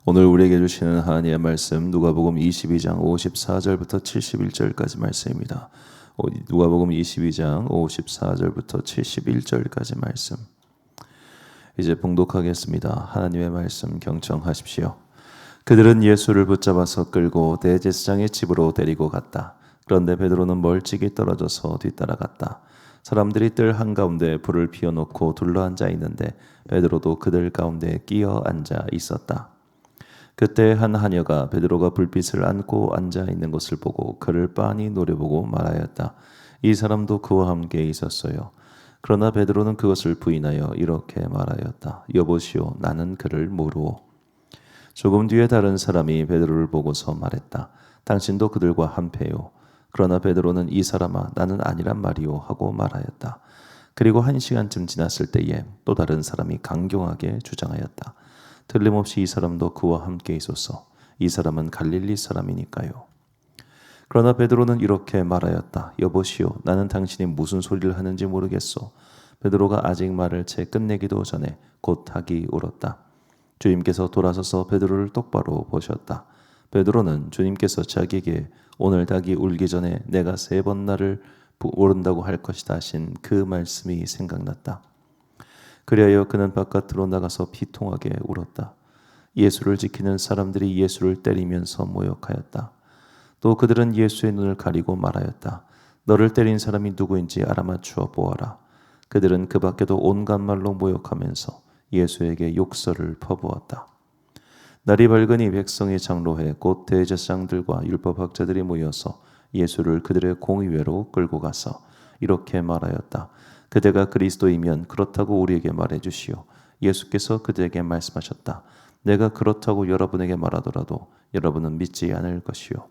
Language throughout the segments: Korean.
오늘 우리에게 주시는 하나님의 말씀 누가복음 22장 54절부터 71절까지 말씀입니다. 누가복음 22장 54절부터 71절까지 말씀. 이제 봉독하겠습니다. 하나님의 말씀 경청하십시오. 그들은 예수를 붙잡아서 끌고 대제사장의 집으로 데리고 갔다. 그런데 베드로는 멀찍이 떨어져서 뒤따라갔다. 사람들이 뜰 한가운데 불을 피워놓고 둘러앉아 있는데 베드로도 그들 가운데 끼어 앉아 있었다. 그때 한 하녀가 베드로가 불빛을 안고 앉아 있는 것을 보고 그를 빤히 노려보고 말하였다. 이 사람도 그와 함께 있었어요. 그러나 베드로는 그것을 부인하여 이렇게 말하였다. 여보시오, 나는 그를 모르오. 조금 뒤에 다른 사람이 베드로를 보고서 말했다. 당신도 그들과 한패요. 그러나 베드로는 이 사람아, 나는 아니란 말이오 하고 말하였다. 그리고 1시간쯤 지났을 때에 또 다른 사람이 강경하게 주장하였다. 틀림없이 이 사람도 그와 함께 있었어. 이 사람은 갈릴리 사람이니까요. 그러나 베드로는 이렇게 말하였다. 여보시오, 나는 당신이 무슨 소리를 하는지 모르겠소. 베드로가 아직 말을 채 끝내기도 전에 곧 닭이 울었다. 주님께서 돌아서서 베드로를 똑바로 보셨다. 베드로는 주님께서 자기에게 오늘 닭이 울기 전에 내가 3번 나를 모른다고 할 것이다 하신 그 말씀이 생각났다. 그리하여 그는 바깥으로 나가서 비통하게 울었다. 예수를 지키는 사람들이 예수를 때리면서 모욕하였다. 또 그들은 예수의 눈을 가리고 말하였다. 너를 때린 사람이 누구인지 알아맞추어 보아라. 그들은 그 밖에도 온갖 말로 모욕하면서 예수에게 욕설을 퍼부었다. 날이 밝으니 백성의 장로회 곧 대제사장들과 율법학자들이 모여서 예수를 그들의 공의회로 끌고 가서 이렇게 말하였다. 그대가 그리스도이면 그렇다고 우리에게 말해 주시오. 예수께서 그들에게 말씀하셨다. 내가 그렇다고 여러분에게 말하더라도 여러분은 믿지 않을 것이요.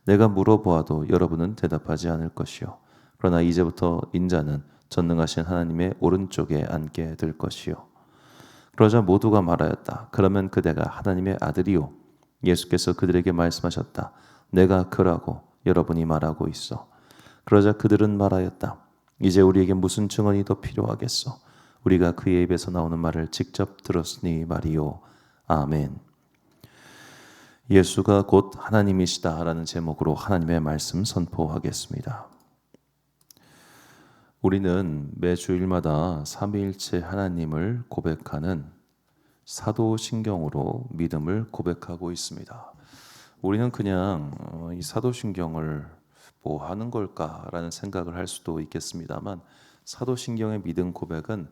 내가 물어보아도 여러분은 대답하지 않을 것이요. 그러나 이제부터 인자는 전능하신 하나님의 오른쪽에 앉게 될 것이요. 그러자 모두가 말하였다. 그러면 그대가 하나님의 아들이요. 예수께서 그들에게 말씀하셨다. 내가 그라고 여러분이 말하고 있어. 그러자 그들은 말하였다. 이제 우리에게 무슨 증언이 더 필요하겠소? 우리가 그의 입에서 나오는 말을 직접 들었으니 말이요. 아멘. 예수가 곧 하나님이시다라는 제목으로 하나님의 말씀 선포하겠습니다. 우리는 매주일마다 삼위일체 하나님을 고백하는 사도신경으로 믿음을 고백하고 있습니다. 우리는 그냥 이 사도신경을 뭐 하는 걸까라는 생각을 할 수도 있겠습니다만 사도신경의 믿음 고백은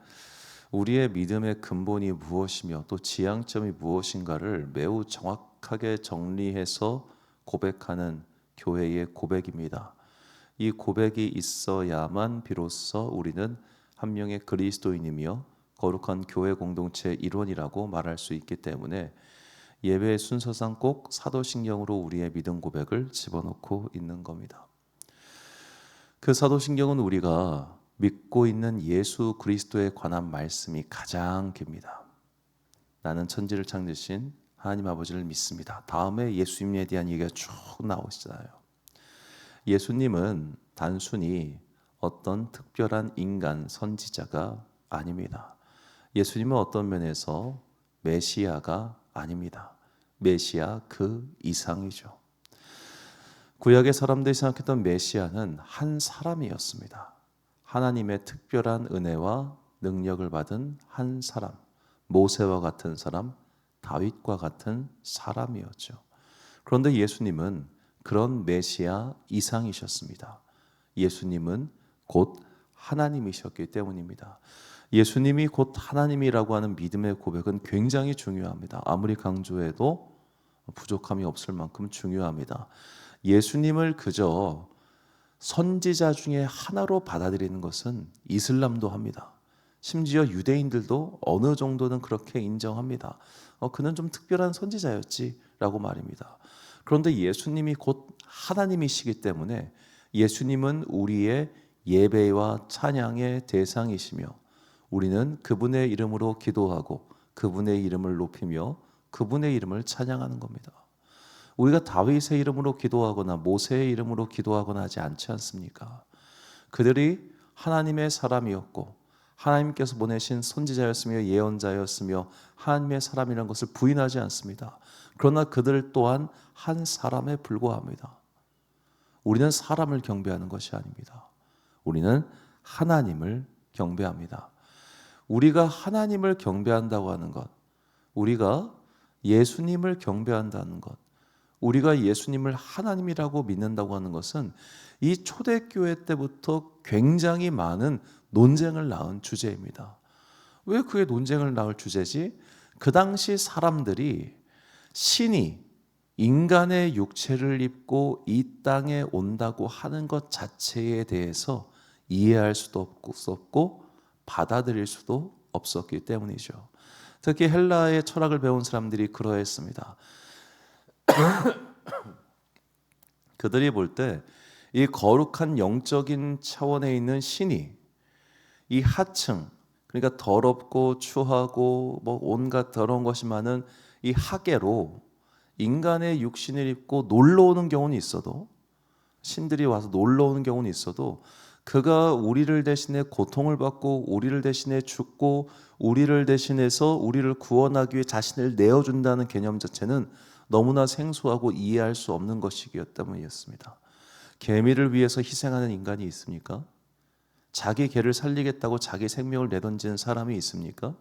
우리의 믿음의 근본이 무엇이며 또 지향점이 무엇인가를 매우 정확하게 정리해서 고백하는 교회의 고백입니다. 이 고백이 있어야만 비로소 우리는 한 명의 그리스도인이며 거룩한 교회 공동체의 일원이라고 말할 수 있기 때문에 예배의 순서상 꼭 사도신경으로 우리의 믿음 고백을 집어넣고 있는 겁니다. 그 사도신경은 우리가 믿고 있는 예수 그리스도에 관한 말씀이 가장 깁니다. 나는 천지를 창조하신 하나님 아버지를 믿습니다. 다음에 예수님에 대한 얘기가 쭉 나오시잖아요. 예수님은 단순히 어떤 특별한 인간 선지자가 아닙니다. 예수님은 어떤 면에서 메시아가 아닙니다. 메시아 그 이상이죠. 구약의 사람들이 생각했던 메시아는 한 사람이었습니다. 하나님의 특별한 은혜와 능력을 받은 한 사람, 모세와 같은 사람, 다윗과 같은 사람이었죠. 그런데 예수님은 그런 메시아 이상이셨습니다. 예수님은 곧 하나님이셨기 때문입니다. 예수님이 곧 하나님이라고 하는 믿음의 고백은 굉장히 중요합니다. 아무리 강조해도 부족함이 없을 만큼 중요합니다. 예수님을 그저 선지자 중에 하나로 받아들이는 것은 이슬람도 합니다. 심지어 유대인들도 어느 정도는 그렇게 인정합니다. 그는 좀 특별한 선지자였지라고 말입니다. 그런데 예수님이 곧 하나님이시기 때문에 예수님은 우리의 예배와 찬양의 대상이시며 우리는 그분의 이름으로 기도하고 그분의 이름을 높이며 그분의 이름을 찬양하는 겁니다. 우리가 다윗의 이름으로 기도하거나 모세의 이름으로 기도하거나 하지 않지 않습니까? 그들이 하나님의 사람이었고 하나님께서 보내신 선지자였으며 예언자였으며 하나님의 사람이라는 것을 부인하지 않습니다. 그러나 그들 또한 한 사람에 불과합니다. 우리는 사람을 경배하는 것이 아닙니다. 우리는 하나님을 경배합니다. 우리가 하나님을 경배한다고 하는 것, 우리가 예수님을 경배한다는 것, 우리가 예수님을 하나님이라고 믿는다고 하는 것은 이 초대교회 때부터 굉장히 많은 논쟁을 낳은 주제입니다. 왜 그게 논쟁을 낳을 주제지? 그 당시 사람들이 신이 인간의 육체를 입고 이 땅에 온다고 하는 것 자체에 대해서 이해할 수도 없고 받아들일 수도 없었기 때문이죠. 특히 헬라의 철학을 배운 사람들이 그러했습니다. 그들이 볼 때 이 거룩한 영적인 차원에 있는 신이 이 하층, 그러니까 더럽고 추하고 뭐 온갖 더러운 것이 많은 이 하계로 인간의 육신을 입고 놀러 오는 경우는 있어도, 신들이 와서 놀러 오는 경우는 있어도 그가 우리를 대신해 고통을 받고 우리를 대신해 죽고 우리를 대신해서 우리를 구원하기 위해 자신을 내어준다는 개념 자체는 너무나 생소하고 이해할 수 없는 것이기 때문이었습니다. 개미를 위해서 희생하는 인간이 있습니까? 자기 개를 살리겠다고 자기 생명을 내던지는 사람이 있습니까?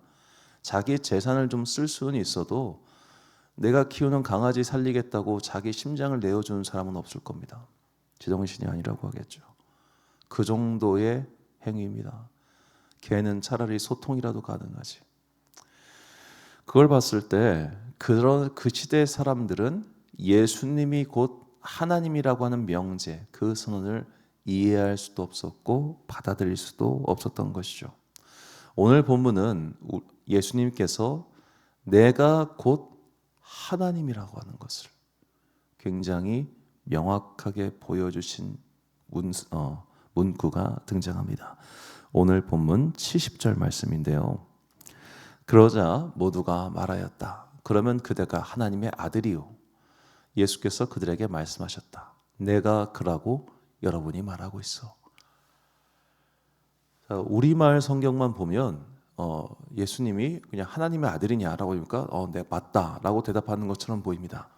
자기 재산을 좀 쓸 수는 있어도 내가 키우는 강아지 살리겠다고 자기 심장을 내어주는 사람은 없을 겁니다. 제정신이 아니라고 하겠죠. 그 정도의 행위입니다. 개는 차라리 소통이라도 가능하지. 그걸 봤을 때 그 시대의 사람들은 예수님이 곧 하나님이라고 하는 명제, 그 선언을 이해할 수도 없었고 받아들일 수도 없었던 것이죠. 오늘 본문은 예수님께서 내가 곧 하나님이라고 하는 것을 굉장히 명확하게 보여주신 문구가 등장합니다. 오늘 본문 70절 말씀인데요. 그러자 모두가 말하였다. 그러면 그대가 하나님의 아들이요. 예수께서 그들에게 말씀하셨다. 내가 그라고 여러분이 말하고 있어. 자, 우리말 성경만 보면 예수님이 그냥 하나님의 아들이냐라고 하니까 네, 맞다라고 대답하는 것처럼 보입니다.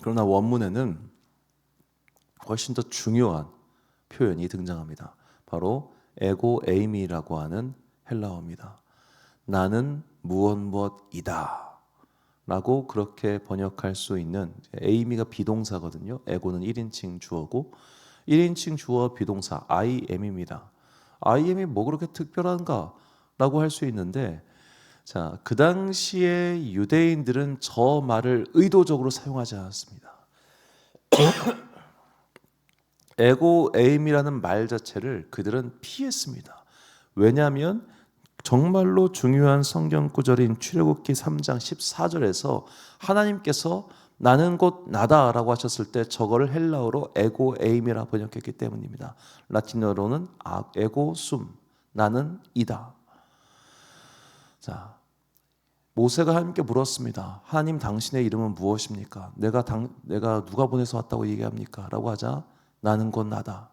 그러나 원문에는 훨씬 더 중요한 표현이 등장합니다. 바로 에고 에이미라고 하는 헬라어입니다. 나는 무엇이다 라고 그렇게 번역할 수 있는, 에이미가 비동사거든요. 에고는 1인칭 주어고 1인칭 주어 비동사 I am입니다. I am이 뭐 그렇게 특별한가 라고 할 수 있는데, 자, 그 당시에 유대인들은 저 말을 의도적으로 사용하지 않았습니다. 에고 에임이라는 말 자체를 그들은 피했습니다. 왜냐하면 정말로 중요한 성경 구절인 출애굽기 3장 14절에서 하나님께서 나는 곧 나다라고 하셨을 때 저거를 헬라어로 에고 에임이라 번역했기 때문입니다. 라틴어로는 에고 숨, 나는 이다. 자, 모세가 하나님께 물었습니다. 하나님, 당신의 이름은 무엇입니까? 내가 누가 보내서 왔다고 얘기합니까? 라고 하자 나는 곧 나다.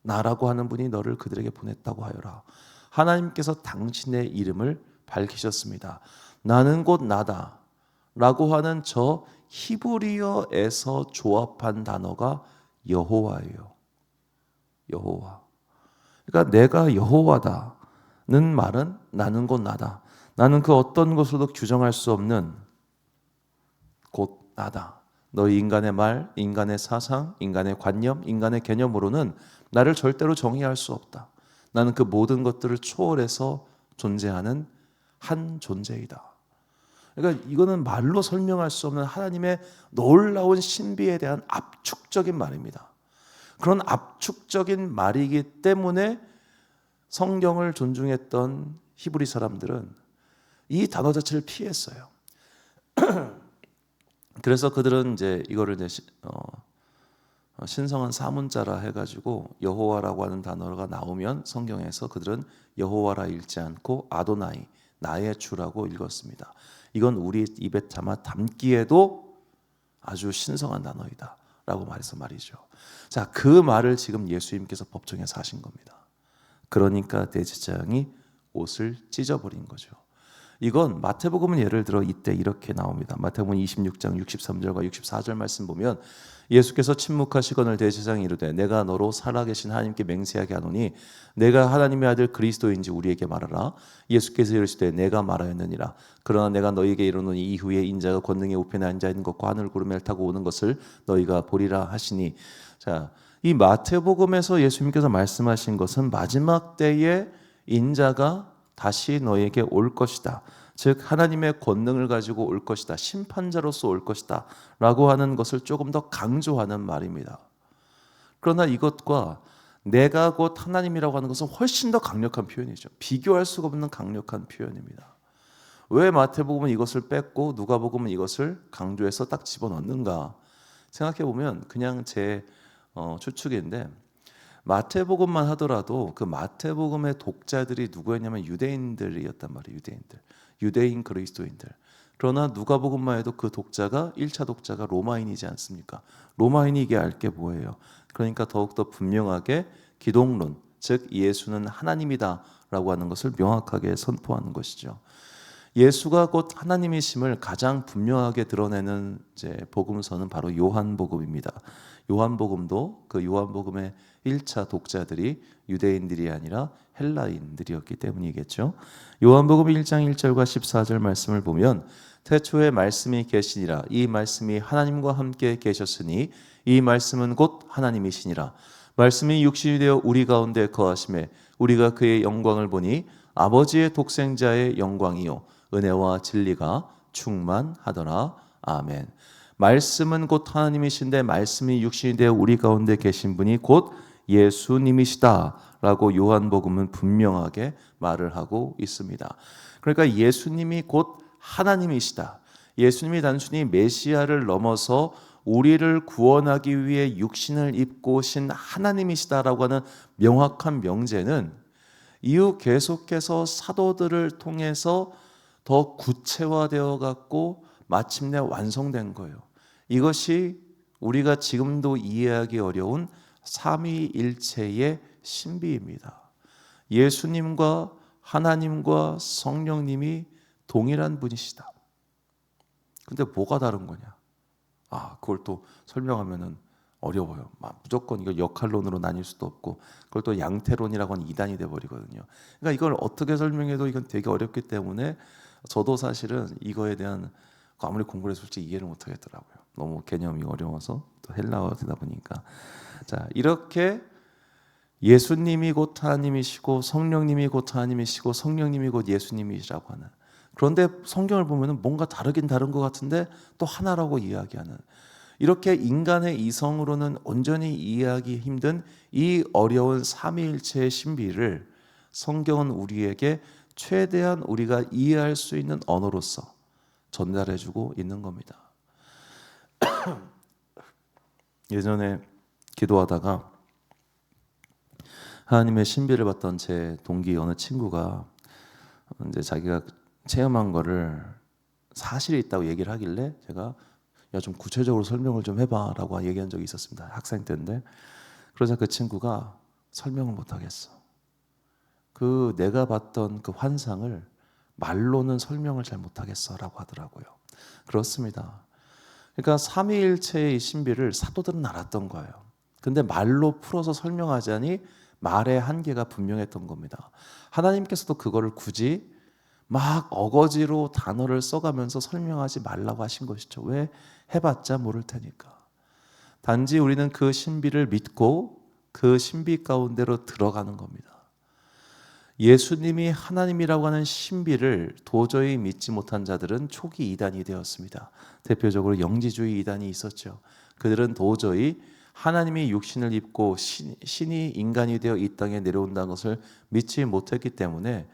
나라고 하는 분이 너를 그들에게 보냈다고 하여라. 하나님께서 당신의 이름을 밝히셨습니다. 나는 곧 나다 라고 하는 저 히브리어에서 조합한 단어가 여호와예요. 여호와. 그러니까 내가 여호와다는 말은 나는 곧 나다. 나는 그 어떤 것으로도 규정할 수 없는 곧 나다. 너희 인간의 말, 인간의 사상, 인간의 관념, 인간의 개념으로는 나를 절대로 정의할 수 없다. 나는 그 모든 것들을 초월해서 존재하는 한 존재이다. 그러니까 이거는 말로 설명할 수 없는 하나님의 놀라운 신비에 대한 압축적인 말입니다. 그런 압축적인 말이기 때문에 성경을 존중했던 히브리 사람들은 이 단어 자체를 피했어요. 그래서 그들은 이제 이거를 신성한 사문자라 해가지고 여호와라고 하는 단어가 나오면 성경에서 그들은 여호와라 읽지 않고 아도나이, 나의 주라고 읽었습니다. 이건 우리 입에 담기에도 아주 신성한 단어이다 라고 말해서 말이죠. 자, 그 말을 지금 예수님께서 법정에서 하신 겁니다. 그러니까 대제사장이 옷을 찢어버린 거죠. 이건 마태복음은 예를 들어 이때 이렇게 나옵니다. 마태복음 26장 63절과 64절 말씀 보면 예수께서 침묵하시거늘 대제사장이 이르되 내가 너로 살아계신 하나님께 맹세하게 하노니 내가 하나님의 아들 그리스도인지 우리에게 말하라. 예수께서 이르시되 내가 말하였느니라. 그러나 내가 너희에게 이르노니 이후에 인자가 권능의 우편에 앉아 있는 것과 하늘 구름을 타고 오는 것을 너희가 보리라 하시니. 자, 이 마태복음에서 예수님께서 말씀하신 것은 마지막 때에 인자가 다시 너에게 올 것이다. 즉 하나님의 권능을 가지고 올 것이다. 심판자로서 올 것이다 라고 하는 것을 조금 더 강조하는 말입니다. 그러나 이것과 내가 곧 하나님이라고 하는 것은 훨씬 더 강력한 표현이죠. 비교할 수가 없는 강력한 표현입니다. 왜 마태복음은 이것을 뺐고 누가복음은 이것을 강조해서 딱 집어넣는가 생각해 보면 그냥 제 추측인데, 마태복음만 하더라도 그 마태복음의 독자들이 누구였냐면 유대인들이었단 말이에요. 유대인 그리스도인들. 그러나 누가복음만 해도 그 독자가 1차 독자가 로마인이지 않습니까? 로마인이 이게 알 게 뭐예요? 그러니까 더욱더 분명하게 기독론, 즉 예수는 하나님이다 라고 하는 것을 명확하게 선포하는 것이죠. 예수가 곧 하나님이심을 가장 분명하게 드러내는 이제 복음서는 바로 요한복음입니다. 요한복음도 그 요한복음의 1차 독자들이 유대인들이 아니라 헬라인들이었기 때문이겠죠. 요한복음 1장 1절과 14절 말씀을 보면 태초에 말씀이 계시니라. 이 말씀이 하나님과 함께 계셨으니 이 말씀은 곧 하나님이시니라. 말씀이 육신이 되어 우리 가운데 거하심에 우리가 그의 영광을 보니 아버지의 독생자의 영광이요 은혜와 진리가 충만하더라. 아멘. 말씀은 곧 하나님이신데 말씀이 육신이 되어 우리 가운데 계신 분이 곧 예수님이시다 라고 요한복음은 분명하게 말을 하고 있습니다. 그러니까 예수님이 곧 하나님이시다. 예수님이 단순히 메시아를 넘어서 우리를 구원하기 위해 육신을 입고 오신 하나님이시다라고 하는 명확한 명제는 이후 계속해서 사도들을 통해서 더 구체화되어 갖고 마침내 완성된 거예요. 이것이 우리가 지금도 이해하기 어려운 삼위일체의 신비입니다. 예수님과 하나님과 성령님이 동일한 분이시다. 근데 뭐가 다른 거냐? 그걸 또 설명하면은 어려워요. 무조건 이걸 역할론으로 나뉠 수도 없고, 그걸 또 양태론이라고 하는 이단이 돼버리거든요. 그러니까 이걸 어떻게 설명해도 이건 되게 어렵기 때문에 저도 사실은 이거에 대한 아무리 공부를 해서 솔직히 이해를 못하겠더라고요. 너무 개념이 어려워서, 또 헬라어다 보니까. 자, 이렇게 예수님이 곧 하나님이시고 성령님이 곧 하나님이시고 성령님이 곧 예수님이시라고 하는, 그런데 성경을 보면 뭔가 다르긴 다른 것 같은데 또 하나라고 이야기하는, 이렇게 인간의 이성으로는 온전히 이해하기 힘든 이 어려운 삼위일체의 신비를 성경은 우리에게 최대한 우리가 이해할 수 있는 언어로서 전달해주고 있는 겁니다. 예전에 기도하다가 하나님의 신비를 봤던 제 동기 어느 친구가 이제 자기가 체험한 거를 사실이 있다고 얘기를 하길래 제가 야, 좀 구체적으로 설명을 좀 해봐라고 얘기한 적이 있었습니다. 학생 때인데. 그러자 그 친구가 설명을 못하겠어. 그 내가 봤던 그 환상을 말로는 설명을 잘 못하겠어라고 하더라고요. 그렇습니다. 그러니까 삼위일체의 이 신비를 사도들은 알았던 거예요. 근데 말로 풀어서 설명하자니 말의 한계가 분명했던 겁니다. 하나님께서도 그거를 굳이 막 어거지로 단어를 써가면서 설명하지 말라고 하신 것이죠. 왜? 해봤자 모를 테니까. 단지 우리는 그 신비를 믿고 그 신비 가운데로 들어가는 겁니다. 예수님이 하나님이라고 하는 신비를 도저히 믿지 못한 자들은 초기 이단이 되었습니다. 대표적으로 영지주의 이단이 있었죠. 그들은 도저히 하나님이 육신을 입고 신이 인간이 되어 이 땅에 내려온다는 것을 믿지 못했기 때문에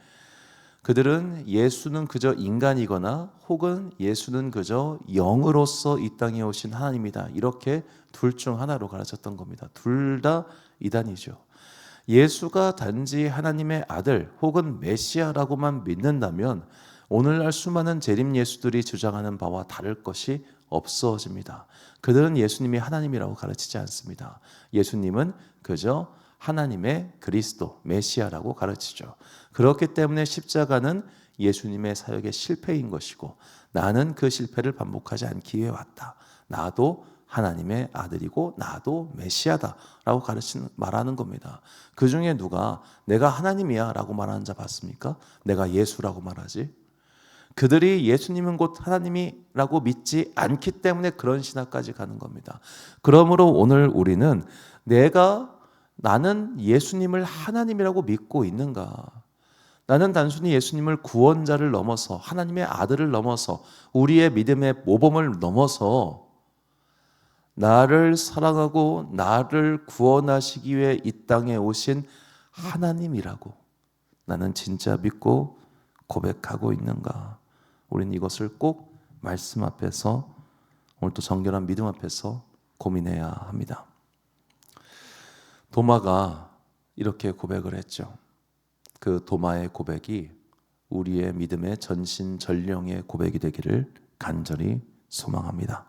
그들은 예수는 그저 인간이거나 혹은 예수는 그저 영으로서 이 땅에 오신 하나님이다, 이렇게 둘 중 하나로 가르쳤던 겁니다. 둘 다 이단이죠. 예수가 단지 하나님의 아들 혹은 메시아라고만 믿는다면 오늘날 수많은 재림 예수들이 주장하는 바와 다를 것이 없어집니다. 그들은 예수님이 하나님이라고 가르치지 않습니다. 예수님은 그저 하나님의 그리스도, 메시아라고 가르치죠. 그렇기 때문에 십자가는 예수님의 사역의 실패인 것이고 나는 그 실패를 반복하지 않기 위해 왔다. 나도 하나님의 아들이고 나도 메시아다라고 말하는 겁니다. 그 중에 누가 내가 하나님이야 라고 말하는 자 봤습니까? 내가 예수라고 말하지. 그들이 예수님은 곧 하나님이라고 믿지 않기 때문에 그런 신학까지 가는 겁니다. 그러므로 오늘 우리는 나는 예수님을 하나님이라고 믿고 있는가? 나는 단순히 예수님을 구원자를 넘어서 하나님의 아들을 넘어서 우리의 믿음의 모범을 넘어서 나를 사랑하고 나를 구원하시기 위해 이 땅에 오신 하나님이라고 나는 진짜 믿고 고백하고 있는가? 우리는 이것을 꼭 말씀 앞에서 오늘 또 정결한 믿음 앞에서 고민해야 합니다. 도마가 이렇게 고백을 했죠. 그 도마의 고백이 우리의 믿음의 전신전령의 고백이 되기를 간절히 소망합니다.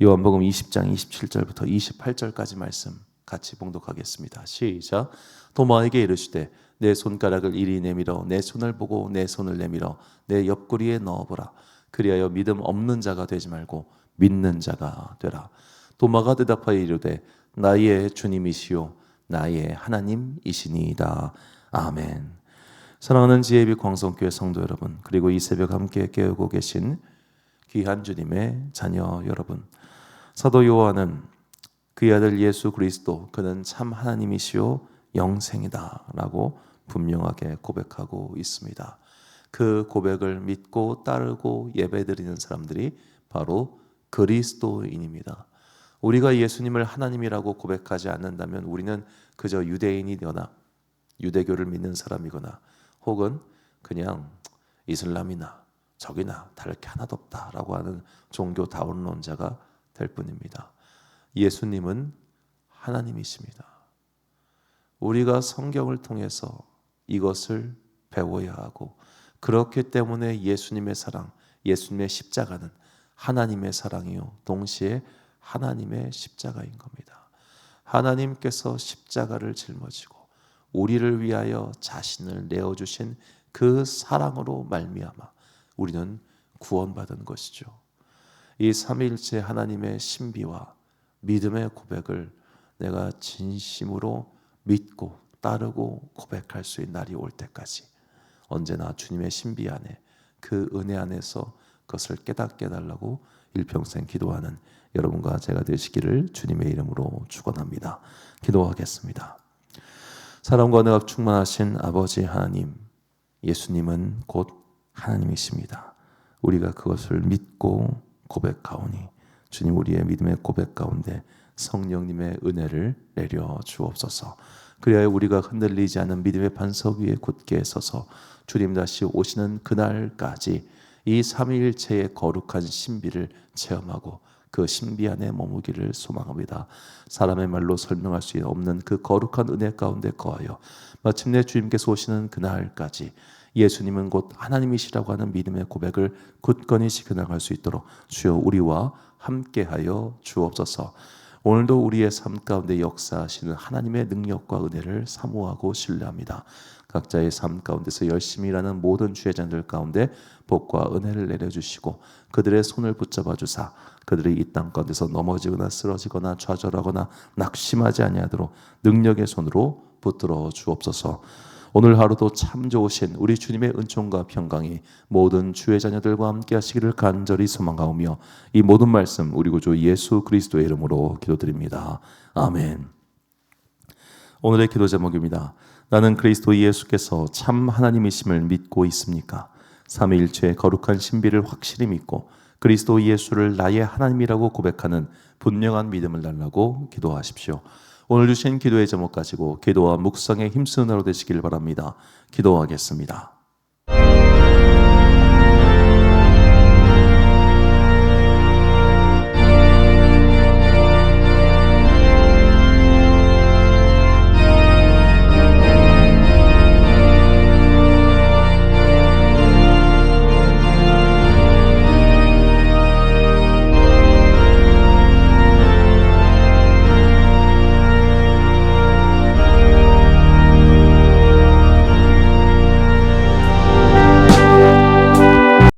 요한복음 20장 27절부터 28절까지 말씀 같이 봉독하겠습니다. 시작. 도마에게 이르시되 내 손가락을 이리 내밀어 내 손을 보고 내 손을 내밀어 내 옆구리에 넣어보라. 그리하여 믿음 없는 자가 되지 말고 믿는 자가 되라. 도마가 대답하여 이르되 나의 주님이시요 나의 하나님이시니이다. 아멘. 사랑하는 지혜비 광성교회 성도 여러분, 그리고 이 새벽 함께 깨우고 계신 귀한 주님의 자녀 여러분, 사도 요한은 그의 아들 예수 그리스도 그는 참 하나님이시요 영생이다 라고 분명하게 고백하고 있습니다. 그 고백을 믿고 따르고 예배드리는 사람들이 바로 그리스도인입니다. 우리가 예수님을 하나님이라고 고백하지 않는다면 우리는 그저 유대인이거나 유대교를 믿는 사람이거나 혹은 그냥 이슬람이나 저기나 다를 게 하나도 없다라고 하는 종교 다원론자가 될 뿐입니다. 예수님은 하나님이십니다. 우리가 성경을 통해서 이것을 배워야 하고 그렇기 때문에 예수님의 사랑, 예수님의 십자가는 하나님의 사랑이요 동시에 하나님의 십자가인 겁니다. 하나님께서 십자가를 짊어지고 우리를 위하여 자신을 내어주신 그 사랑으로 말미암아 우리는 구원받은 것이죠. 이 삼위일체 하나님의 신비와 믿음의 고백을 내가 진심으로 믿고 따르고 고백할 수 있는 날이 올 때까지 언제나 주님의 신비 안에 그 은혜 안에서 그것을 깨닫게 해달라고 일평생 기도하는 여러분과 제가 되시기를 주님의 이름으로 축원합니다. 기도하겠습니다. 사랑과 은혜가 충만하신 아버지 하나님, 예수님은 곧 하나님이십니다. 우리가 그것을 믿고 고백하오니 주님 우리의 믿음의 고백 가운데 성령님의 은혜를 내려 주옵소서. 그리하여 우리가 흔들리지 않은 믿음의 반석 위에 굳게 서서 주님 다시 오시는 그날까지 이 삼위일체의 거룩한 신비를 체험하고 그 신비 안에 머무기를 소망합니다. 사람의 말로 설명할 수 없는 그 거룩한 은혜 가운데 거하여 마침내 주님께서 오시는 그날까지 예수님은 곧 하나님이시라고 하는 믿음의 고백을 굳건히 지켜나갈 수 있도록 주여 우리와 함께하여 주옵소서. 오늘도 우리의 삶 가운데 역사하시는 하나님의 능력과 은혜를 사모하고 신뢰합니다. 각자의 삶 가운데서 열심히 일하는 모든 주의자들 가운데 복과 은혜를 내려주시고 그들의 손을 붙잡아 주사 그들이 이 땅 가운데서 넘어지거나 쓰러지거나 좌절하거나 낙심하지 아니하도록 능력의 손으로 붙들어 주옵소서. 오늘 하루도 참 좋으신 우리 주님의 은총과 평강이 모든 주의 자녀들과 함께 하시기를 간절히 소망하오며 이 모든 말씀 우리 구주 예수 그리스도의 이름으로 기도드립니다. 아멘. 오늘의 기도 제목입니다. 나는 그리스도 예수께서 참 하나님이심을 믿고 있습니까? 삼위일체의 거룩한 신비를 확실히 믿고 그리스도 예수를 나의 하나님이라고 고백하는 분명한 믿음을 달라고 기도하십시오. 오늘 주신 기도의 제목 가지고 기도와 묵상에 힘쓰는 하루 되시길 바랍니다. 기도하겠습니다.